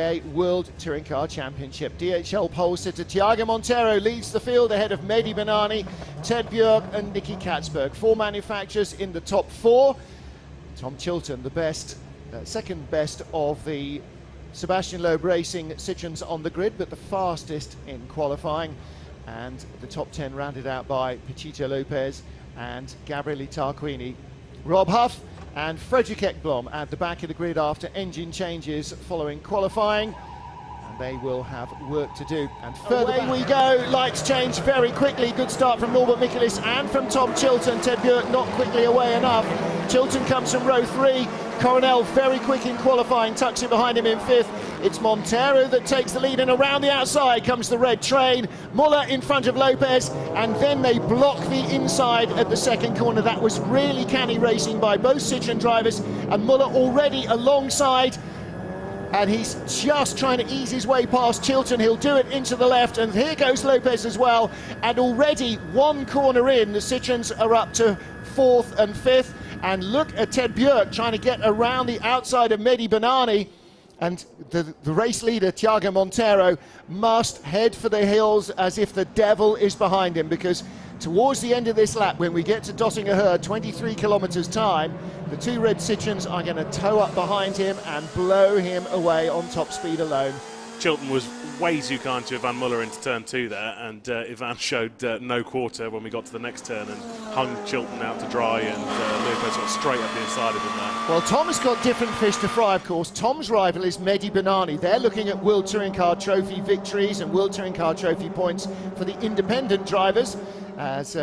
CCA World Touring Car Championship. DHL pole sitter Thiago Monteiro leads the field ahead of Mehdi Benani, Ted Björk and Nicky Katzberg. 4 manufacturers in the top 4. Tom Chilton, the best, second best of the Sebastian Loeb Racing Citroens on the grid, but the fastest in qualifying. And the top 10 rounded out by Pichito Lopez and Gabriele Tarquini. Rob Huff and Frederick Ekblom at the back of the grid after engine changes following qualifying. And they will have work to do. And further away we go, lights change very quickly. Good start from Norbert Michaelis and from Tom Chilton. Ted Björk not quickly away enough. Chilton comes from row 3. Coronel very quick in qualifying, tucks it behind him in 5th. It's Monteiro that takes the lead, and around the outside comes the red train. Muller in front of Lopez, and then they block the inside at the second corner. That was really canny racing by both Citroen drivers, and Muller already alongside. And he's just trying to ease his way past Chilton. He'll do it into the left, and here goes Lopez as well. And already one corner in, the Citroens are up to 4th and 5th. And look at Ted Björk trying to get around the outside of Mehdi Benani. And the race leader, Thiago Monteiro, must head for the hills as if the devil is behind him, because towards the end of this lap, when we get to Dottinger 23 kilometers time, the 2 red Citroens are going to tow up behind him and blow him away on top speed alone. Chilton was way too kind to Ivan Muller into turn 2 there, and Ivan showed no quarter when we got to the next turn and hung Chilton out to dry, and Lopez got straight up the inside of him there. Well, Tom has got different fish to fry, of course. Tom's rival is Mehdi Benani. They're looking at World Touring Car Trophy victories and World Touring Car Trophy points for the independent drivers, as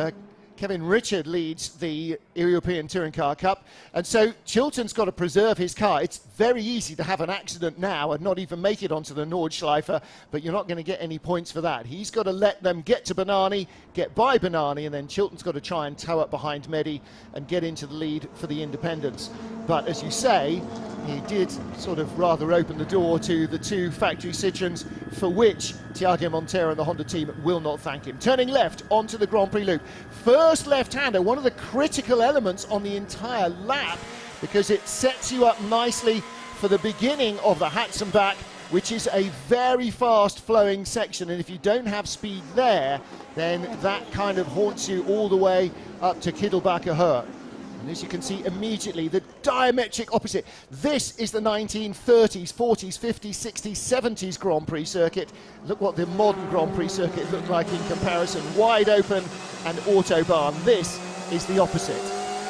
Kevin Richard leads the European Touring Car Cup. And so Chilton's got to preserve his car. It's very easy to have an accident now and not even make it onto the Nordschleife, but you're not going to get any points for that. He's got to let them get to Benani, get by Benani, and then Chilton's got to try and tow up behind Mehdi and get into the lead for the independents. But as you say, he did sort of rather open the door to the 2 factory Citroens, for which Thiago Monteiro and the Honda team will not thank him. Turning left onto the Grand Prix loop. First left-hander, one of the critical elements on the entire lap, because it sets you up nicely for the beginning of the Hatzenbach, which is a very fast-flowing section, and if you don't have speed there, then that kind of haunts you all the way up to Kittelbacher Höhe. And as you can see immediately, the diametric opposite. This is the 1930s, 40s, 50s, 60s, 70s Grand Prix circuit. Look what the modern Grand Prix circuit looked like in comparison. Wide open and autobahn. This is the opposite.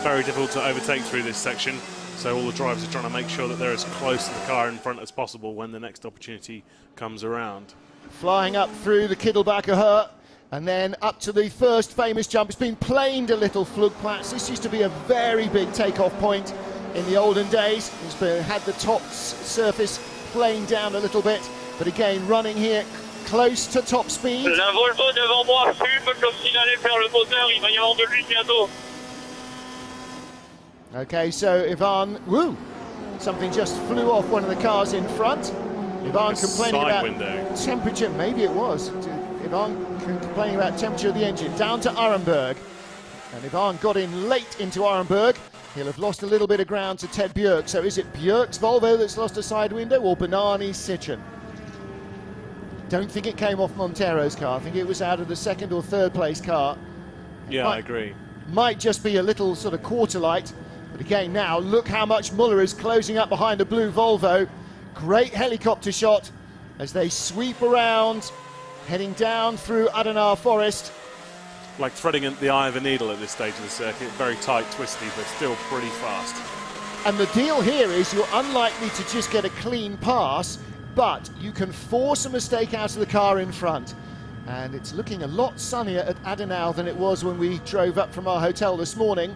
Very difficult to overtake through this section, so all the drivers are trying to make sure that they're as close to the car in front as possible when the next opportunity comes around. Flying up through the Kittelbacher Höhe, and then up to the first famous jump. It's been planed a little, Flugplatz. This used to be a very big takeoff point in the olden days. It's had the top surface planed down a little bit, but again, running here close to top speed. La Volvo devant moi fume comme s'il allait faire le moteur, il va y avoir de l'huile bientôt. Okay, so Ivan, woo, something just flew off one of the cars in front. Ivan complaining about temperature, maybe it was. Ivan complaining about temperature of the engine. Down to Arenberg. And Ivan got in late into Arenberg. He'll have lost a little bit of ground to Ted Björk. So is it Björk's Volvo that's lost a side window, or Benani's Citroen? Don't think it came off Monteiro's car. I think it was out of the 2nd or 3rd place car. Yeah, I agree. Might just be a little sort of quarter light. But again, now look how much Muller is closing up behind the blue Volvo. Great helicopter shot as they sweep around, heading down through Adenauer Forest. Like threading the eye of a needle at this stage of the circuit. Very tight, twisty, but still pretty fast. And the deal here is you're unlikely to just get a clean pass, but you can force a mistake out of the car in front. And it's looking a lot sunnier at Adenauer than it was when we drove up from our hotel this morning.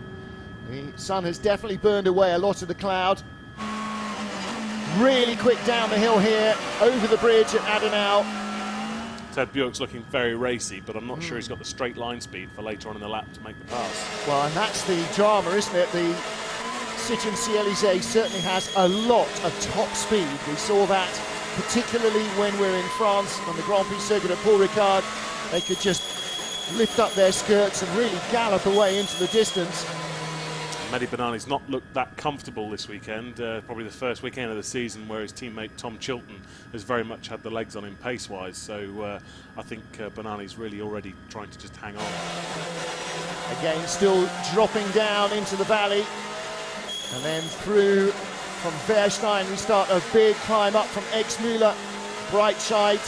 The sun has definitely burned away a lot of the cloud. Really quick down the hill here, over the bridge at Adenauer. Ted Björk's looking very racy, but I'm not sure he's got the straight line speed for later on in the lap to make the pass. Well, and that's the drama, isn't it? The Citroen C-Élysée certainly has a lot of top speed. We saw that particularly when we're in France on the Grand Prix circuit at Paul Ricard. They could just lift up their skirts and really gallop away into the distance. Mehdi Banani's not looked that comfortable this weekend. Probably the first weekend of the season where his teammate Tom Chilton has very much had the legs on him pace-wise. So I think Banani's really already trying to just hang on. Again, still dropping down into the valley. And then through from Verstein, we start a big climb up from Exmüller, Breitscheid.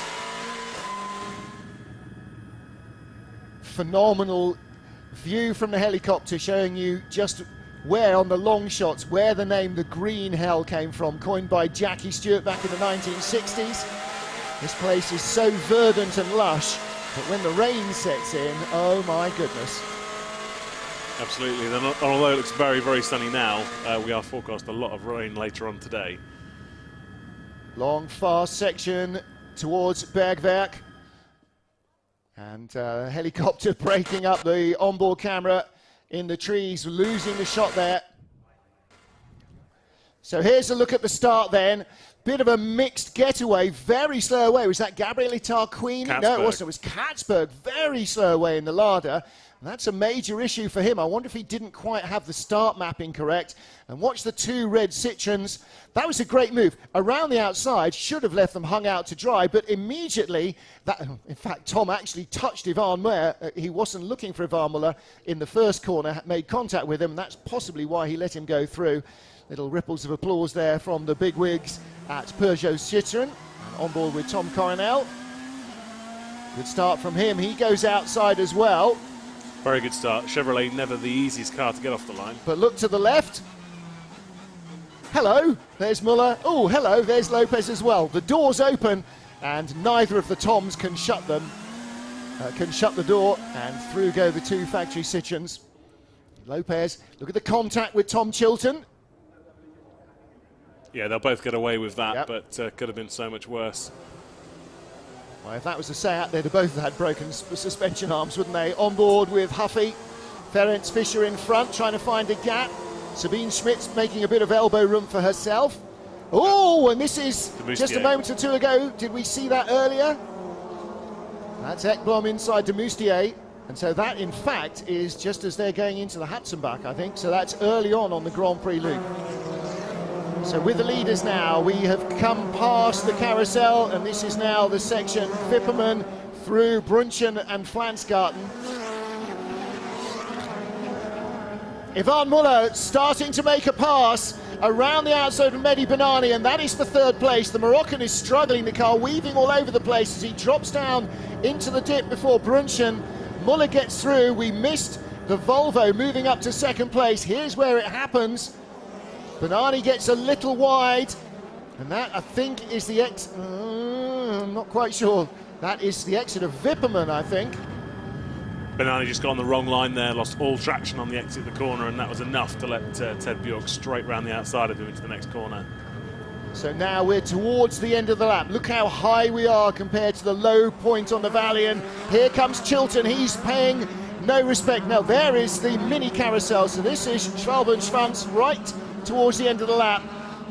Phenomenal view from the helicopter, showing you just where on the long shots, where the name The Green Hell came from, coined by Jackie Stewart back in the 1960s. This place is so verdant and lush, but when the rain sets in, oh my goodness. Absolutely, although it looks very, very sunny now, we are forecast a lot of rain later on today. Long, fast section towards Bergwerk. And helicopter breaking up the onboard camera in the trees, losing the shot there. So here's a look at the start then. Bit of a mixed getaway, very slow away. Was that Gabriele Tarquini? No, it wasn't. It was Kэтсburg, very slow away in the Lada. And that's a major issue for him. I wonder if he didn't quite have the start mapping correct. And watch the two red Citroens. That was a great move. Around the outside, should have left them hung out to dry, but immediately, in fact, Tom actually touched Ivan Muller. He wasn't looking for Ivan Muller in the first corner, made contact with him, and that's possibly why he let him go through. Little ripples of applause there from the bigwigs at Peugeot Citroën. On board with Tom Coronel. Good start from him. He goes outside as well. Very good start. Chevrolet, never the easiest car to get off the line. But look to the left. Hello, there's Muller. Oh, hello, there's Lopez as well. The door's open, and neither of the Toms can shut them. Can shut the door, and through go the two factory Citroens. Lopez, look at the contact with Tom Chilton. Yeah, they'll both get away with that, Yep. but could have been so much worse. Well, if that was a Seat, they'd have both had broken suspension arms, wouldn't they? On board with Huffy. Ferenc Fischer in front, trying to find a gap. Sabine Schmitz making a bit of elbow room for herself. Oh, and this is just a moment or two ago. Did we see that earlier? That's Ekblom inside de Moustier. And so that, in fact, is just as they're going into the Hatzenbach, I think. So that's early on the Grand Prix loop. So with the leaders now, we have come past the carousel, and this is now the section Wipperman through Brunchen and Flansgarten. Ivan Muller starting to make a pass around the outside of Mehdi Banani, and that is for third place. The Moroccan is struggling, the car weaving all over the place as he drops down into the dip before Brunchen. Muller gets through. We missed the Volvo moving up to second place. Here's where it happens. Banani gets a little wide, and that, I think, is the exit. I'm not quite sure. That is the exit of Wipperman, I think. Banani just got on the wrong line there, lost all traction on the exit of the corner, and that was enough to let Ted Bjork straight round the outside of him into the next corner. So now we're towards the end of the lap. Look how high we are compared to the low point on the valley, and here comes Chilton. He's paying no respect. Now there is the mini carousel, so this is Schwalbenschwanz right towards the end of the lap.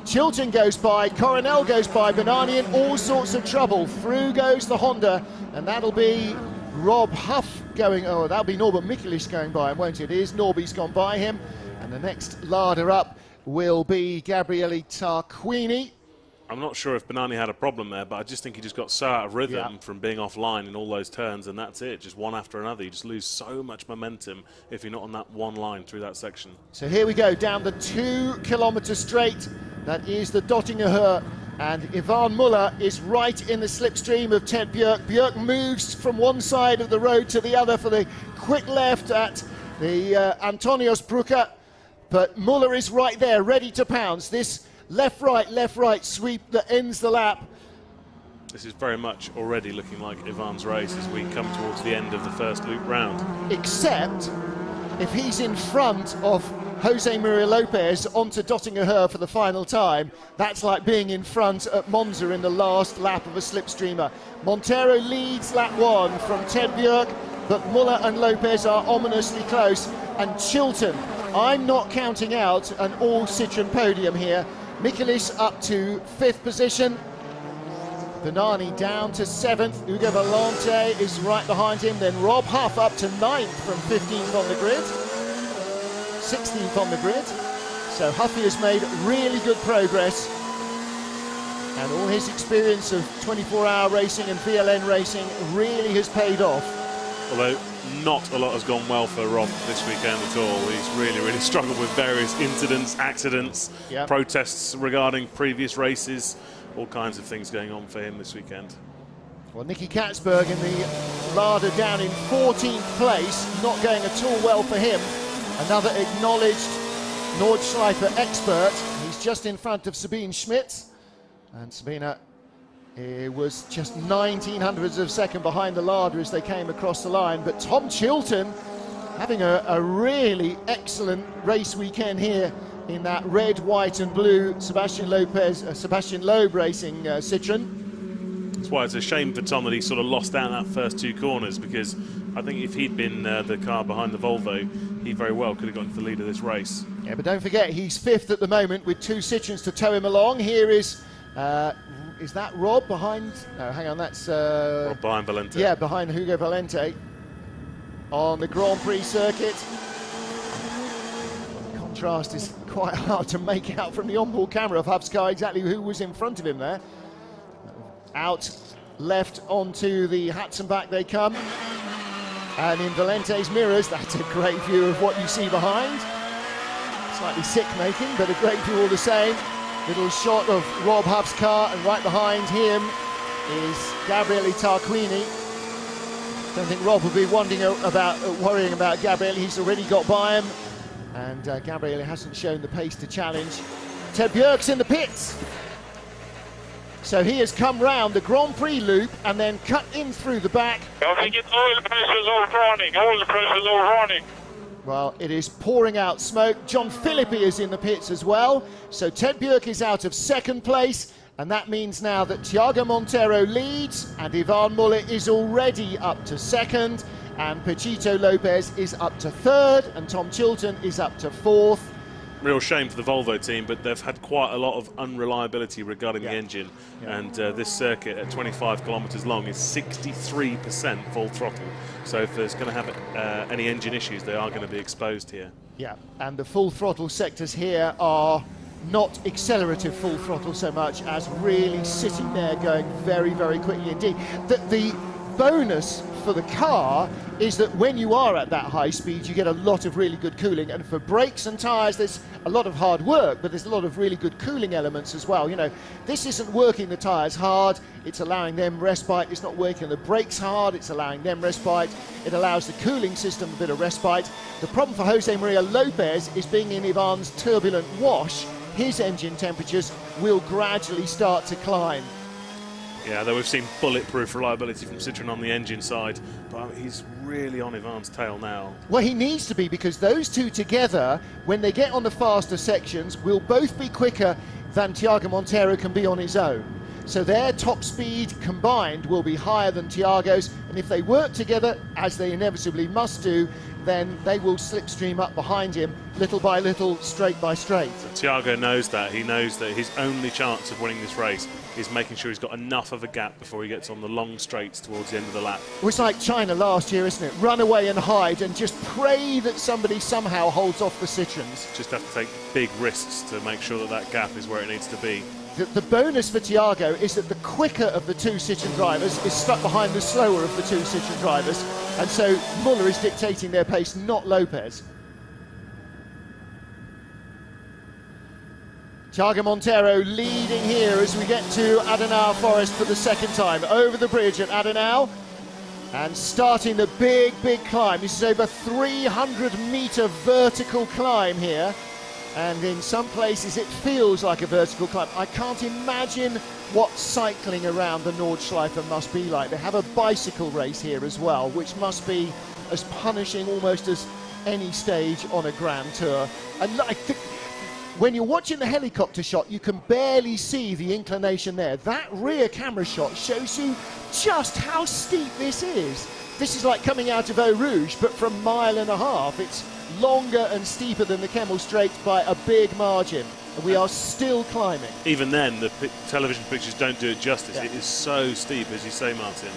Chilton goes by, Coronel goes by, Banani in all sorts of trouble. Through goes the Honda, and that'll be Rob Huff going, oh, that'll be Norbert Mikulich going by him, won't it? It is, Norby's gone by him. And the next Lada up will be Gabriele Tarquini. I'm not sure if Banani had a problem there, but I just think he just got so out of rhythm from being offline in all those turns, and that's it, just one after another. You just lose so much momentum if you're not on that one line through that section. So here we go, down the 2 kilometre straight. That is the Dottinger Höhe, and Ivan Muller is right in the slipstream of Ted Björk. Björk moves from one side of the road to the other for the quick left at the Antoniusbrücke, but Muller is right there, ready to pounce. This left-right sweep that ends the lap. This is very much already looking like Ivan's race as we come towards the end of the first loop round. Except if he's in front of Jose Maria Lopez onto Dottinger Höhe for the final time, that's like being in front at Monza in the last lap of a slipstreamer. Montero leads lap 1 from Ted Björk, but Muller and Lopez are ominously close. And Chilton, I'm not counting out an all-Citroen podium here. Mikulich up to 5th position. Banani down to 7th. Ugo Volante is right behind him. Then Rob Huff up to 9th from 15th on the grid. 16th on the grid. So Huffy has made really good progress. And all his experience of 24-hour racing and VLN racing really has paid off. Although not a lot has gone well for Rob this weekend at all. He's really struggled with various incidents, accidents, protests regarding previous races, all kinds of things going on for him this weekend. Well, Nicky Kэтсburga in the Lada down in 14th place, not going at all well for him. Another acknowledged Nordschleife expert. He's just in front of Sabine Schmitz. And Sabina was just 1900ths of a second behind the Lada as they came across the line. But Tom Chilton having a really excellent race weekend here in that red, white and blue Sebastian Loeb racing Citroen. That's why it's a shame for Tom that he sort of lost out in that first two corners, because I think if he'd been the car behind the Volvo, he very well could have got into the lead of this race. Yeah, but don't forget, he's 5th at the moment with 2 Citroens to tow him along. Here is that Rob behind? No, hang on, that's... Rob behind Valente. Yeah, behind Hugo Valente on the Grand Prix circuit. The contrast is quite hard to make out from the onboard camera of Huff's car exactly who was in front of him there. Out left onto the Hatzenbach they come. And in Valente's mirrors, that's a great view of what you see behind. Slightly sick-making, but a great view all the same. Little shot of Rob Huff's car, and right behind him is Gabriele Tarquini. Don't think Rob will be worrying about Gabriele. He's already got by him, and Gabriele hasn't shown the pace to challenge. Ted Björk's in the pits. So he has come round the Grand Prix loop and then cut in through the back. I think it's all the pressures all running. Well, it is pouring out smoke. John Philippi is in the pits as well. So Ted Björk is out of 2nd place. And that means now that Thiago Montero leads and Ivan Muller is already up to 2nd. And Pechito Lopez is up to 3rd. And Tom Chilton is up to 4th. Real shame for the Volvo team, but they've had quite a lot of unreliability regarding the engine. And this circuit at 25 kilometres long is 63% full throttle. So if there's going to have any engine issues, they are going to be exposed here. Yeah, and the full throttle sectors here are not accelerative full throttle so much as really sitting there going very quickly indeed. The bonus for the car is that when you are at that high speed, you get a lot of really good cooling. And for brakes and tyres, there's a lot of hard work, but there's a lot of really good cooling elements as well. You know, this isn't working the tyres hard, it's allowing them respite. It's not working the brakes hard, it's allowing them respite. It allows the cooling system a bit of respite. The problem for Jose Maria Lopez is being in Ivan's turbulent wash. His engine temperatures will gradually start to climb. Yeah, though we've seen bulletproof reliability from Citroen on the engine side, but he's really on Ivan's tail now. Well, he needs to be, because those two together, when they get on the faster sections, will both be quicker than Thiago Montero can be on his own. So their top speed combined will be higher than Thiago's, and if they work together, as they inevitably must do, then they will slipstream up behind him, little by little, straight by straight. So Thiago knows that. He knows that his only chance of winning this race is making sure he's got enough of a gap before he gets on the long straights towards the end of the lap. Well, it's like China last year, isn't it? Run away and hide and just pray that somebody somehow holds off the Citroens. Just have to take big risks to make sure that that gap is where it needs to be. The bonus for Thiago is that the quicker of the 2 Citroen drivers is stuck behind the slower of the 2 Citroen drivers, and so Muller is dictating their pace, not Lopez. Thiago Montero leading here as we get to Adenauer Forest for the 2nd time, over the bridge at Adenauer, and starting the big climb. This is over 300-metre vertical climb here. And in some places it feels like a vertical climb. I can't imagine what cycling around the Nordschleife must be like. They have a bicycle race here as well, which must be as punishing almost as any stage on a Grand Tour. And when you're watching the helicopter shot, you can barely see the inclination there. That rear camera shot shows you just how steep this is. This is like coming out of Eau Rouge, but for a mile and a half. It's longer and steeper than the Kemmel Straight by a big margin. And we are still climbing. Even then, the television pictures don't do it justice. Yeah. It is so steep, as you say, Martin.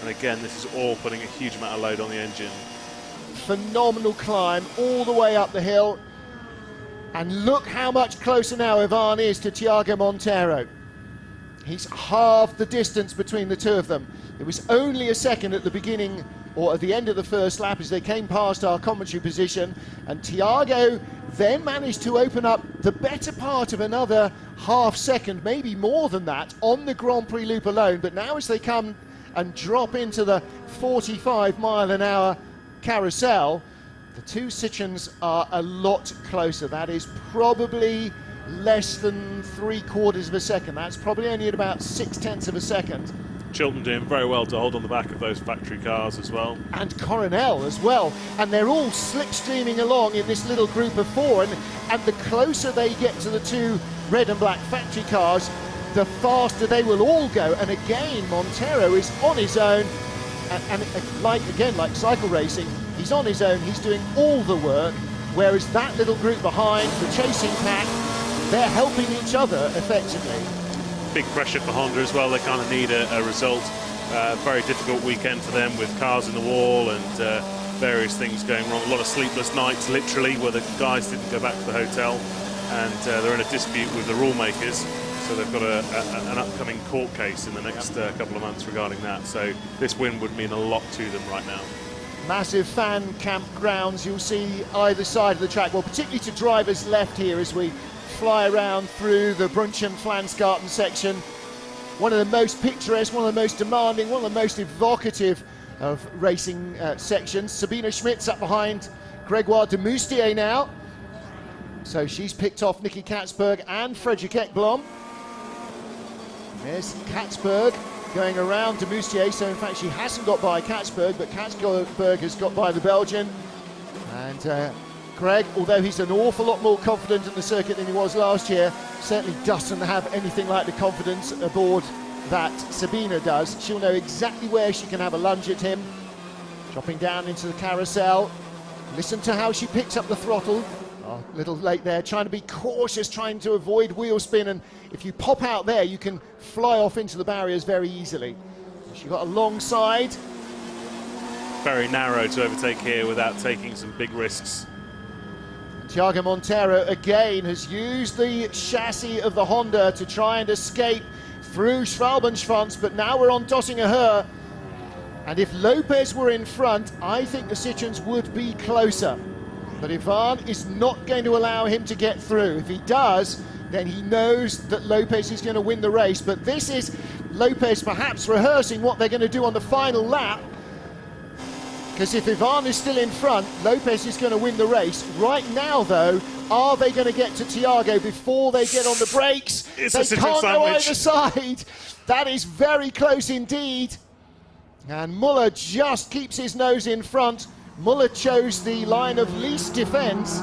And again, this is all putting a huge amount of load on the engine. phenomenal climb all the way up the hill. And look how much closer now Ivan is to Thiago Monteiro. He's halved the distance between the two of them. It was only a second at the beginning or at the end of the first lap as they came past our commentary position, and Thiago then managed to open up the better part of another half second, maybe more than that, on the Grand Prix loop alone. But now as they come and drop into the 45-mile-an-hour carousel, the two Citroens are a lot closer. That is probably less than 3/4 of a second. That's probably only at about 6/10 of a second. Chilton doing very well to hold on the back of those factory cars as well. And Coronel as well. And they're all slipstreaming along in this little group of four. And the closer they get to the two red and black factory cars, the faster they will all go. And again, Monteiro is on his own. And like cycle racing, he's on his own, he's doing all the work. Whereas that little group behind, the chasing pack, they're helping each other effectively. Big pressure for Honda as well. They kind of need a result. Very difficult weekend for them with cars in the wall and various things going wrong. A lot of sleepless nights, literally, where the guys didn't go back to the hotel, and they're in a dispute with the rule makers. So they've got an upcoming court case in the next couple of months regarding that. So this win would mean a lot to them right now. Massive fan campgrounds you'll see either side of the track. Well, particularly to drivers left here as we fly around through the Brunchen Flansgarten section. One of the most picturesque, one of the most demanding, one of the most evocative of racing sections. Sabine Schmitz up behind Gregoire de Moustier now. So she's picked off Nicky Kætsberg and Fredrik Ekblom. There's Kætsberg going around de Moustier, so in fact she hasn't got by Kætsberg, but Kætsberg has got by the Belgian. And Greg, although he's an awful lot more confident in the circuit than he was last year, certainly doesn't have anything like the confidence aboard that Sabina does. She'll know exactly where she can have a lunge at him. Dropping down into the carousel. Listen to how she picks up the throttle. Oh, a little late there, trying to be cautious, trying to avoid wheel spin, and if you pop out there, you can fly off into the barriers very easily. She got a long side. Very narrow to overtake here without taking some big risks. Thiago Monteiro again has used the chassis of the Honda to try and escape through Schwalbenschwanz, but now we're on Dottinger. And if Lopez were in front, I think the Citroens would be closer. But Ivan is not going to allow him to get through. If he does, then he knows that Lopez is going to win the race. But this is Lopez perhaps rehearsing what they're going to do on the final lap. Because if Ivan is still in front, Lopez is going to win the race. Right now, though, are they going to get to Thiago before they get on the brakes? They can't go either side. That is very close indeed. And Muller just keeps his nose in front. Muller chose the line of least defense,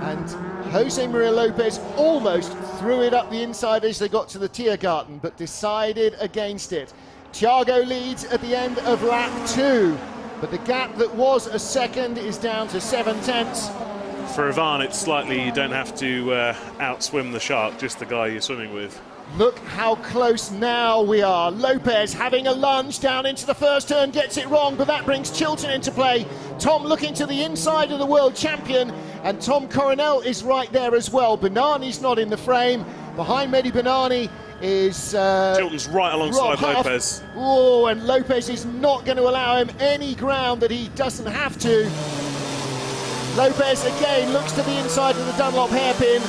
and Jose Maria Lopez almost threw it up the inside as they got to the Tiergarten, but decided against it. Thiago leads at the end of lap 2, but the gap that was a second is down to 7/10. For Ivan, it's slightly, you don't have to outswim the shark, just the guy you're swimming with. Look how close now we are. Lopez having a lunge down into the first turn, gets it wrong, but that brings Chilton into play. Tom looking to the inside of the world champion, and Tom Coronel is right there as well. Banani's not in the frame. Behind Mehdi Banani is... Chilton's right alongside Lopez. Oh, and Lopez is not going to allow him any ground that he doesn't have to. Lopez again looks to the inside of the Dunlop hairpin.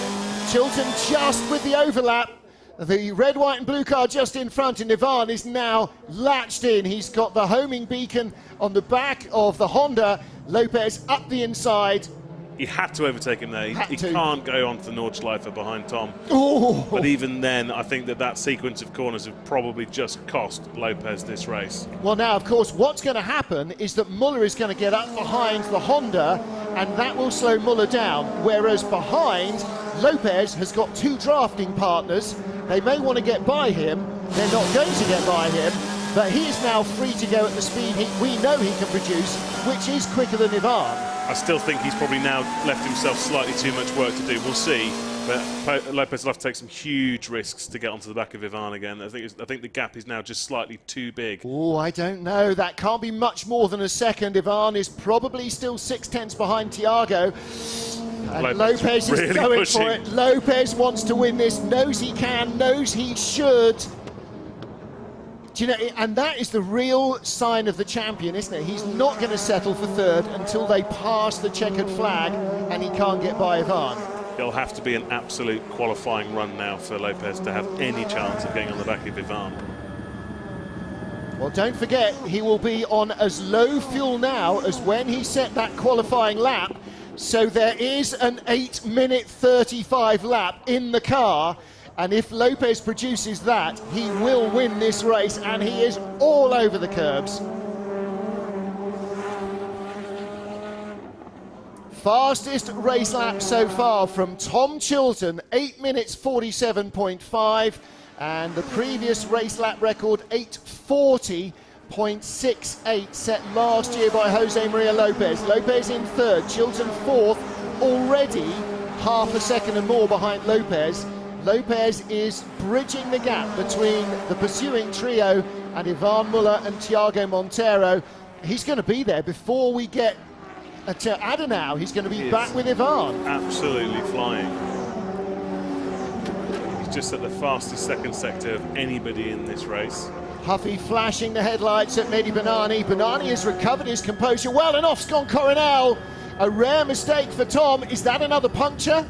Chilton just with the overlap. The red, white and blue car just in front, and Ivan is now latched in. He's got the homing beacon on the back of the Honda. Lopez up the inside. He had to overtake him there. He can't go on to the Nordschleife behind Tom. Ooh. But even then, I think that sequence of corners have probably just cost Lopez this race. Well, now, of course, what's going to happen is that Muller is going to get up behind the Honda, and that will slow Muller down. Whereas behind, Lopez has got two drafting partners. They may want to get by him. They're not going to get by him. But he is now free to go at the speed we know he can produce, which is quicker than Ivan. I still think he's probably now left himself slightly too much work to do. We'll see. But Lopez will have to take some huge risks to get onto the back of Ivan again. I think the gap is now just slightly too big. Oh, I don't know. That can't be much more than a second. Ivan is probably still 6/10 behind Thiago. And Lopez is really going pushing for it. Lopez wants to win this, knows he can, knows he should. Do you know, and that is the real sign of the champion, isn't it? He's not going to settle for third until they pass the checkered flag and he can't get by Ivan. It'll have to be an absolute qualifying run now for Lopez to have any chance of getting on the back of Ivan. Well, don't forget, he will be on as low fuel now as when he set that qualifying lap. So there is an 8-minute 35 lap in the car. And if Lopez produces that, he will win this race, and he is all over the curbs. Fastest race lap so far from Tom Chilton, 8 minutes 47.5, and the previous race lap record, 8:40.68, set last year by Jose Maria Lopez. Lopez in third, Chilton fourth, already half a second and more behind Lopez. Lopez is bridging the gap between the pursuing trio and Ivan Muller and Thiago Monteiro. He's going to be there before we get to Adenau. He's going to be back with Ivan. Absolutely flying. He's just at the fastest second sector of anybody in this race. Huffy flashing the headlights at Mehdi Banani. Banani has recovered his composure well, and off's gone Coronel. A rare mistake for Tom. Is that another puncture?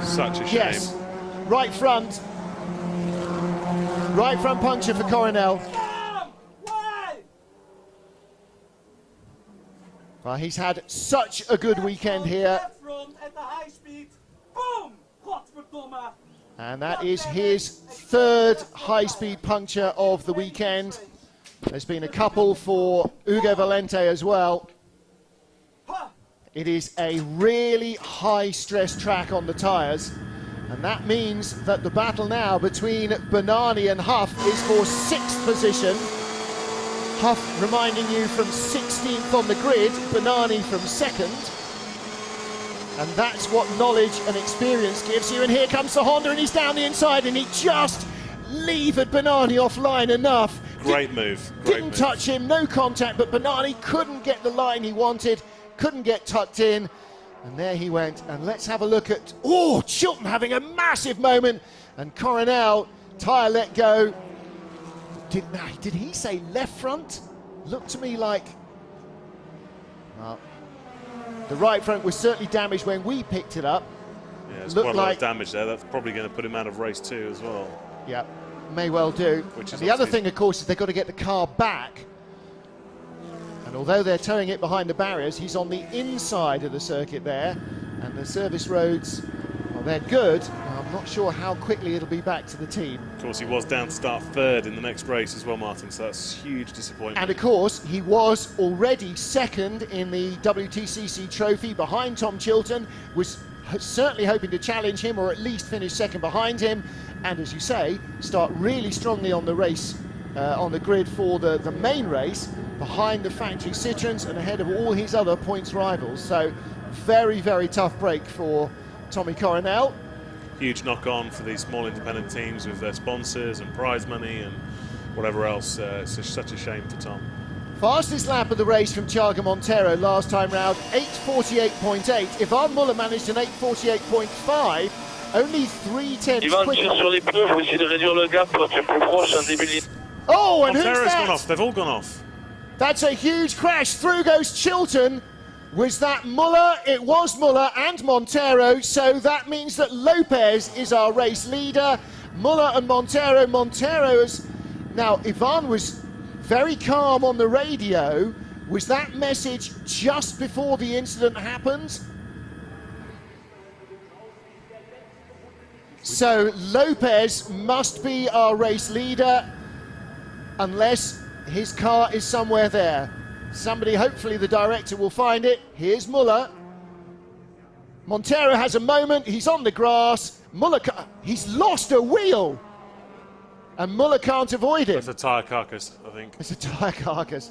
Such a shame. Yes, right front puncture for Coronel. Well, he's had such a good weekend here. And that is his third high-speed puncture of the weekend. There's been a couple for Ugo Valente as well. It is a really high-stress track on the tyres, and that means that the battle now between Banani and Huff is for 6th position. Huff reminding you from 16th on the grid, Banani from 2nd. And that's what knowledge and experience gives you. And here comes the Honda, and he's down the inside, and he just levered Banani offline enough. Great move. Didn't touch him, no contact, but Banani couldn't get the line he wanted. Couldn't get tucked in, and there he went. And let's have a look at, oh, Chilton having a massive moment, and Coronel, tyre let go. Did he say left front? Looked to me like, well, the right front was certainly damaged when we picked it up. Yeah, there's quite a lot of damage there. That's probably going to put him out of race 2 as well. Yeah, may well do. Which is the other thing, of course, is they've got to get the car back. And although they're towing it behind the barriers, he's on the inside of the circuit there, and the service roads, well, they're good. I'm not sure how quickly it'll be back to the team. Of course, he was down to start third in the next race as well, Martin, so that's huge disappointment. And of course, he was already second in the WTCC trophy behind Tom Chilton, was certainly hoping to challenge him or at least finish second behind him, and as you say, start really strongly on the race, on the grid for the main race, behind the factory Citroens and ahead of all his other points rivals. So very, very tough break for Tommy Coronel. Huge knock-on for these small independent teams with their sponsors and prize money and whatever else. It's such a shame for Tom. Fastest lap of the race from Thiago Monteiro last time round, 8:48.8. Ivan Muller managed an 8:48.5. Only 3/10 quicker. Oh, and who's Montero's that? gone off. They've all gone off. That's a huge crash. Through goes Chilton. Was that Muller? It was Muller and Monteiro. So that means that Lopez is our race leader. Muller and Monteiro. Montero's. Now, Ivan was very calm on the radio. Was that message just before the incident happened? So Lopez must be our race leader, unless his car is somewhere there. Somebody, hopefully the director will find it. Here's Muller. Monteiro has a moment, he's on the grass. Muller, he's lost a wheel. And Muller can't avoid it. It's a tyre carcass, I think. It's a tyre carcass.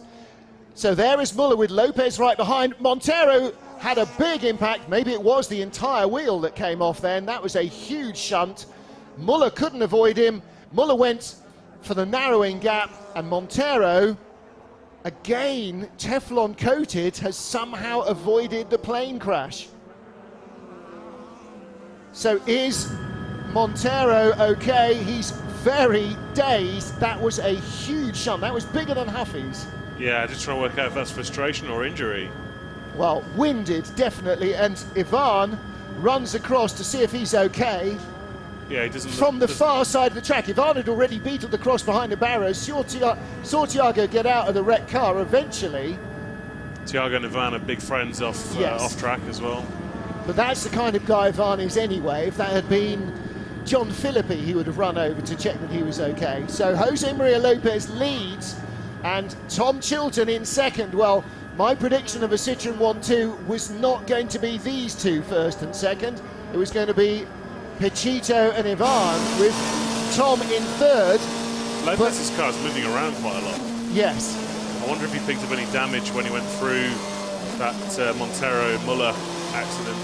So there is Muller with Lopez right behind. Monteiro had a big impact. Maybe it was the entire wheel that came off then. That was a huge shunt. Muller couldn't avoid him. Muller went for the narrowing gap, and Montero, again Teflon coated, has somehow avoided the plane crash. So is Montero okay? He's very dazed. That was a huge shunt. That was bigger than Huffy's. Yeah, just trying to work out if that's frustration or injury. Well, winded, definitely, and Ivan runs across to see if he's okay. Yeah, he doesn't... From the far side of the track. Ivan had already beetled the cross behind the barriers. Saw Tiago get out of the wrecked car eventually. Tiago and Ivan are big friends off track as well. But that's the kind of guy Ivan is anyway. If that had been John Philippi, he would have run over to check that he was okay. So Jose Maria Lopez leads, and Tom Chilton in second. Well, my prediction of a Citroen 1-2 was not going to be these two, first and second. It was going to be Pechito and Ivan, with Tom in third. Lopez's car's moving around quite a lot. Yes. I wonder if he picked up any damage when he went through that Montero-Muller accident.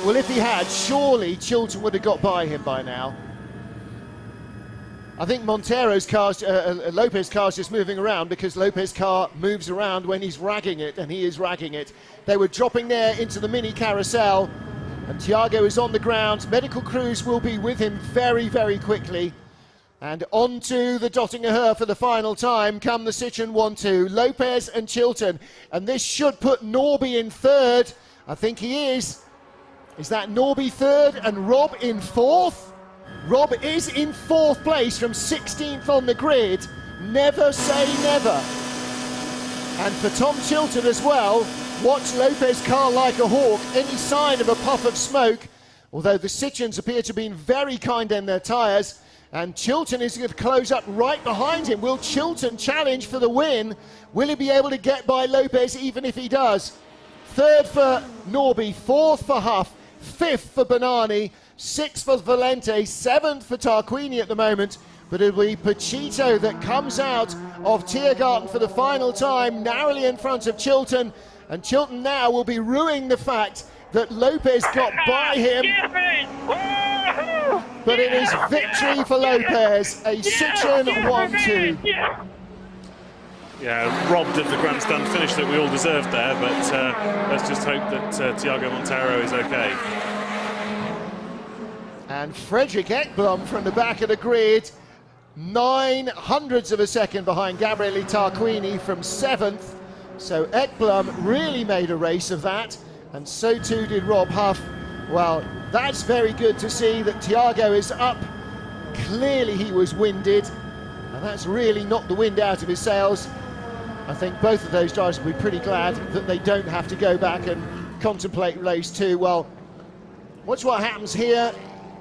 Well, if he had, surely Chilton would have got by him by now. I think Montero's car's, Lopez's car's just moving around because Lopez's car moves around when he's ragging it, and he is ragging it. They were dropping there into the mini carousel, and Tiago is on the ground. Medical crews will be with him very, very quickly. And onto the Dottinger Her for the final time come the Citroen 1-2, Lopez and Chilton. And this should put Norby in third. I think he is. Is that Norby third and Rob in fourth? Rob is in fourth place from 16th on the grid. Never say never. And for Tom Chilton as well, watch Lopez's car like a hawk. Any sign of a puff of smoke, although the Citroens appear to have been very kind in their tyres, and Chilton is going to close up right behind him. Will Chilton challenge for the win? Will he be able to get by Lopez even if he does? Third for Norby, fourth for Huff, fifth for Banani, sixth for Valente, seventh for Tarquini at the moment, but it'll be Pechito that comes out of Tiergarten for the final time, narrowly in front of Chilton, and Chilton now will be ruining the fact that Lopez got by him, but it is victory for Lopez, a Citroen 1-2. Yeah, robbed of the grandstand finish that we all deserved there, but let's just hope that Tiago Montero is okay. And Frederick Ekblom from the back of the grid, 0.09 of a second behind Gabriele Tarquini from 7th. So Ekblom really made a race of that, and so too did Rob Huff. Well, that's very good to see that Tiago is up. Clearly he was winded, and that's really knocked the wind out of his sails. I think both of those drivers will be pretty glad that they don't have to go back and contemplate race 2. Well, watch what happens here.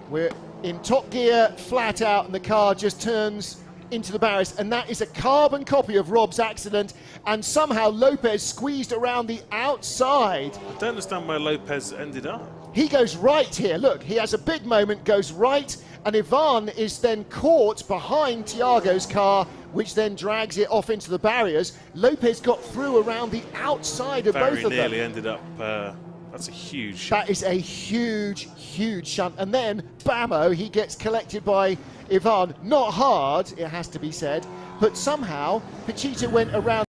We're in top gear, flat out, and the car just turns into the barriers, and that is a carbon copy of Rob's accident, and somehow Lopez squeezed around the outside. I don't understand where Lopez ended up. He goes right here, look, he has a big moment, goes right, and Ivan is then caught behind Tiago's car, which then drags it off into the barriers. Lopez got through around the outside of both of them. Very nearly ended up, that's a huge shunt. That is a huge, huge shunt. And then, bammo, he gets collected by Ivan. Not hard, it has to be said, but somehow Pechito went around